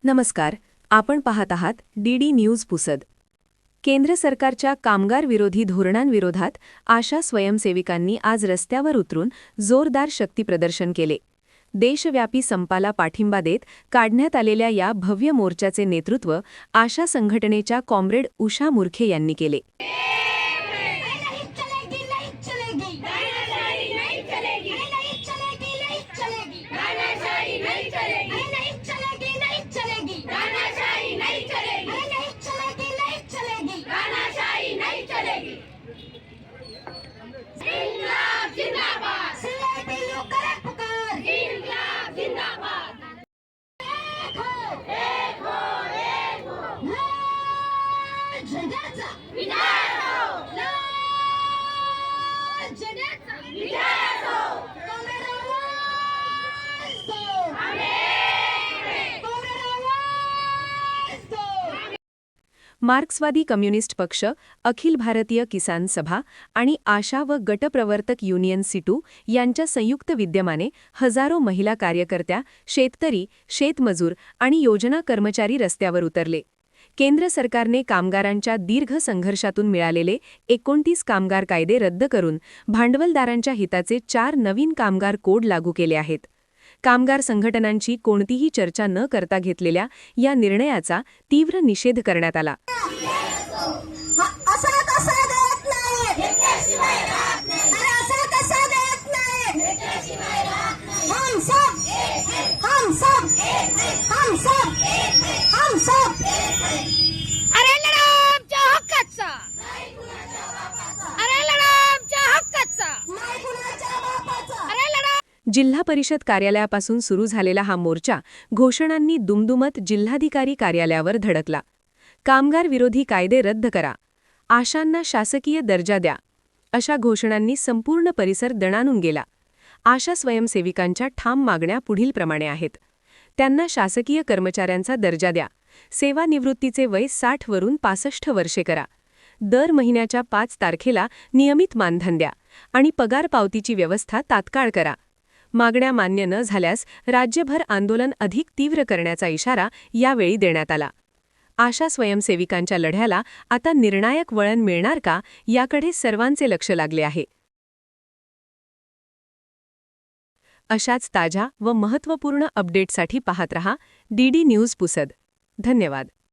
नमस्कार, आपण पाहत आहात डीडी न्यूज पुसद. केंद्र सरकारच्या कामगार विरोधी धोरणांविरोधात आशा स्वयंसेविकांनी आज रस्त्यावर उतरून जोरदार शक्तीप्रदर्शन केले. देशव्यापी संपाला पाठिंबा देत काढण्यात आलेल्या या भव्य मोर्चाचे नेतृत्व आशा संघटनेच्या कॉम्रेड उषा मुर्खे यांनी केले. मार्क्सवादी कम्युनिस्ट पक्ष, अखिल भारतीय किसान सभा आणि आशा व गटप्रवर्तक युनियन सिटू यांच्या संयुक्त विद्यमाने हजारो महिला कार्यकर्त्या, शेतकरी, शेतमजूर आणि योजना कर्मचारी रस्त्यावर उतरले. केंद्र सरकारने कामगारांच्या दीर्घ संघर्षातून मिळालेले 29 कामगार कायदे रद्द करून भांडवलदारांच्या हिताचे 4 नवीन कामगार कोड लागू केले आहेत. कामगार संघटनांची कोणतीही चर्चा न करता घेतलेल्या या निर्णयाचा तीव्र निषेध करण्यात आला. जिल्हा परिषद कार्यालयापासून सुरू झालेला हा मोर्चा घोषणांनी दुमदुमत जिल्हाधिकारी कार्यालयावर धडकला. कामगार विरोधी कायदे रद्द करा, आशांना शासकीय दर्जा द्या, अशा घोषणांनी संपूर्ण परिसर दणाणून गेला. आशा स्वयंसेविकांच्या ठाम मागण्या पुढीलप्रमाणे आहेत. त्यांना शासकीय कर्मचाऱ्यांचा दर्जा द्या, सेवानिवृत्तीचे वय 60 वरून 65 वर्षे करा, दर महिन्याच्या 5 तारखेला नियमित मानधन द्या आणि पगार पावतीची व्यवस्था तात्काळ करा. मागण्या मान्य न झाल्यास राज्यभर आंदोलन अधिक तीव्र करण्याचा इशारा यावेळी देण्यात आला. आशा स्वयंसेविकांच्या लढ्याला आता निर्णायक वळण मिळणार का, याकडे सर्वांचे लक्ष लागले आहे. अशाच ताज्या व महत्त्वपूर्ण अपडेटसाठी पाहत रहा डीडी न्यूज पुसद. धन्यवाद.